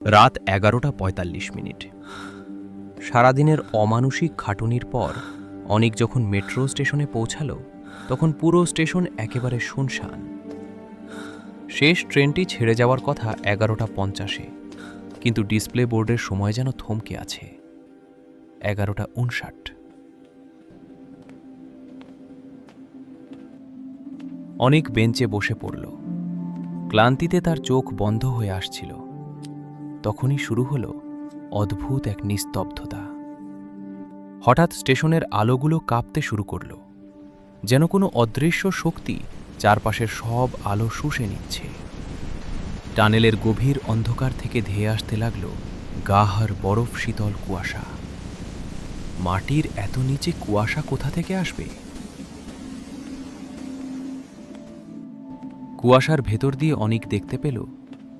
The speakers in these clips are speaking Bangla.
রাত 11:45। সারাদিনের অমানুষিক খাটুনির পর অনিক যখন মেট্রো স্টেশনে পৌঁছালো তখন পুরো স্টেশন একেবারে শুনশান। শেষ ট্রেনটি ছেড়ে যাওয়ার কথা 11:50, কিন্তু ডিসপ্লে বোর্ডের সময় যেন থমকে আছে 11:59। অনিক বেঞ্চে বসে পড়ল। ক্লান্তিতে তার চোখ বন্ধ হয়ে আসছিল। তখনই শুরু হলো অদ্ভুত এক নিস্তব্ধতা। হঠাৎ স্টেশনের আলোগুলো কাঁপতে শুরু করল, যেন কোনো অদৃশ্য শক্তি চারপাশের সব আলো শুষে নিচ্ছে। টানেলের গভীর অন্ধকার থেকে ধেয়ে আসতে লাগল গাঢ় বরফ শীতল কুয়াশা। মাটির এত নিচে কুয়াশা কোথা থেকে আসবে? কুয়াশার ভেতর দিয়ে অনিক দেখতে পেল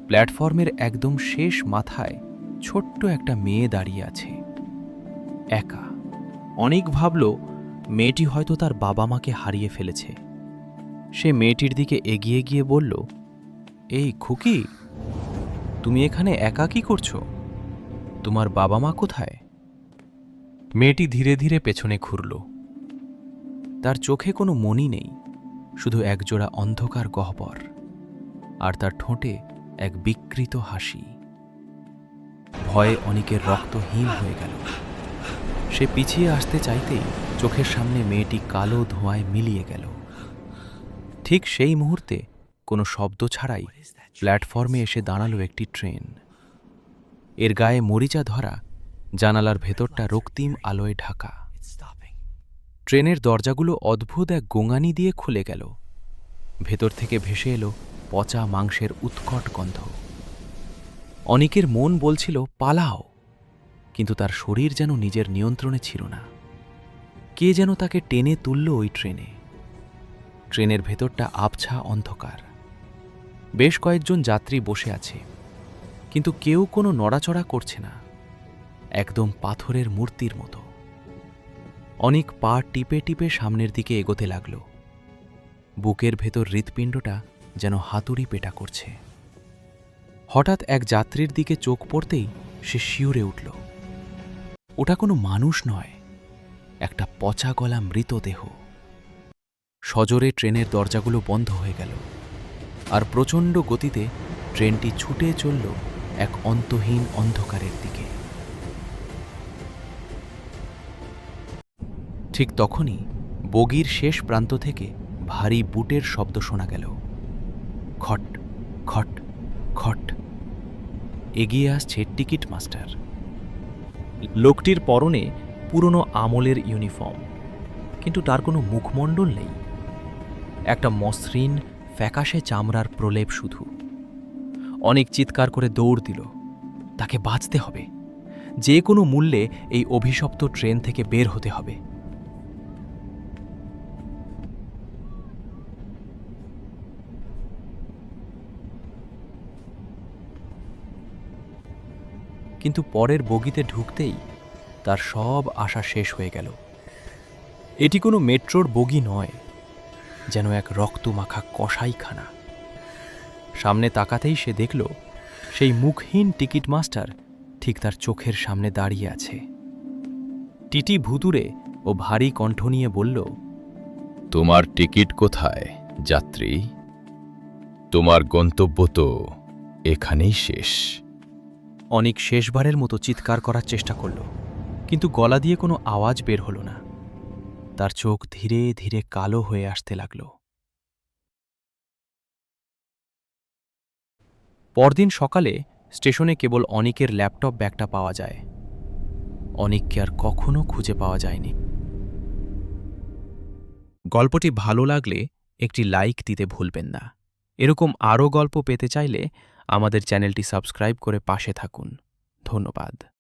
প্ল্যাটফর্মের একদম শেষ মাথায় ছোট্ট একটা মেয়ে দাঁড়িয়ে আছে, একা। অনিক ভাবল মেয়েটি হয়তো তার বাবা মাকে হারিয়ে ফেলেছে। সে মেয়েটির দিকে এগিয়ে গিয়ে বলল, এই খুকি, তুমি এখানে একা কি করছো? তোমার বাবা মা কোথায়? মেয়েটি ধীরে ধীরে পেছনে ঘুরল। তার চোখে কোনো মনি নেই, শুধু একজোড়া অন্ধকার গহ্বর, আর তার ঠোঁটে এক বিকৃত হাসি। ভয়ে অনিকের রক্ত হিম হয়ে গেল। সে পিছিয়ে আসতে চাইতেই চোখের সামনে মেয়েটি কালো ধোঁয়ায় মিলিয়ে গেল। ঠিক সেই মুহূর্তে কোনো শব্দ ছাড়াই প্ল্যাটফর্মে এসে দাঁড়ালো একটি ট্রেন। এর গায়ে মরিচা ধরা, জানালার ভেতরটা রক্তিম আলোয় ঢাকা। ট্রেনের দরজাগুলো অদ্ভুত এক গোঙানি দিয়ে খুলে গেল। ভেতর থেকে ভেসে এলো পচা মাংসের উৎকট গন্ধ। অনিকের মন বলছিল পালাও, কিন্তু তার শরীর যেন নিজের নিয়ন্ত্রণে ছিল না। কে যেন তাকে টেনে তুলল ওই ট্রেনে। ট্রেনের ভেতরটা আবছা অন্ধকার। বেশ কয়েকজন যাত্রী বসে আছে, কিন্তু কেউ কোনো নড়াচড়া করছে না, একদম পাথরের মূর্তির মতো। অনিক পা টিপে টিপে সামনের দিকে এগোতে লাগল। বুকের ভেতর হৃৎপিণ্ডটা যেন হাতুড়ি পেটা করছে। হঠাৎ এক যাত্রীর দিকে চোখ পড়তেই সে শিউরে উঠল। ওটা কোনো মানুষ নয়, একটা পচা গলা মৃতদেহ। সজোরে ট্রেনের দরজাগুলো বন্ধ হয়ে গেল, আর প্রচণ্ড গতিতে ট্রেনটি ছুটে চলল এক অন্তহীন অন্ধকারের দিকে। ঠিক তখনই বগির শেষ প্রান্ত থেকে ভারী বুটের শব্দ শোনা গেল। খট খট খট। এগিয়ে আসছে টিকিট মাস্টার। লোকটির পরনে পুরনো আমলের ইউনিফর্ম, কিন্তু তার কোনো মুখমণ্ডল নেই। একটা মসৃণ ফ্যাকাশে চামড়ার প্রলেপ শুধু। অনেক চিৎকার করে দৌড় দিল। তাকে বাঁচতে হবে, যে কোনো মূল্যে এই অভিশপ্ত ট্রেন থেকে বের হতে হবে। কিন্তু পরের বগিতে ঢুকতেই তার সব আশা শেষ হয়ে গেল। এটি কোনো মেট্রোর বগি নয়, যেন এক রক্তমাখা কসাইখানা। সামনে তাকাতেই সে দেখল সেই মুখহীন টিকিট মাস্টার ঠিক তার চোখের সামনে দাঁড়িয়ে আছে। টিটি ভুতুড়ে ও ভারী কণ্ঠ নিয়ে বলল, তোমার টিকিট কোথায় যাত্রী? তোমার গন্তব্য তো এখানেই শেষ। অনিক শেষবারের মতো চিৎকার করার চেষ্টা করল, কিন্তু গলা দিয়ে কোনো আওয়াজ বের হল না। তার চোখ ধীরে ধীরে কালো হয়ে আসতে লাগল। পরদিন সকালে স্টেশনে কেবল অনিকের ল্যাপটপ ব্যাগটা পাওয়া যায়। অনিককে আর কখনো খুঁজে পাওয়া যায়নি। গল্পটি ভালো লাগলে একটি লাইক দিতে ভুলবেন না। এরকম আরও গল্প পেতে চাইলে আমাদের চ্যানেলটি সাবস্ক্রাইব করে পাশে থাকুন। ধন্যবাদ।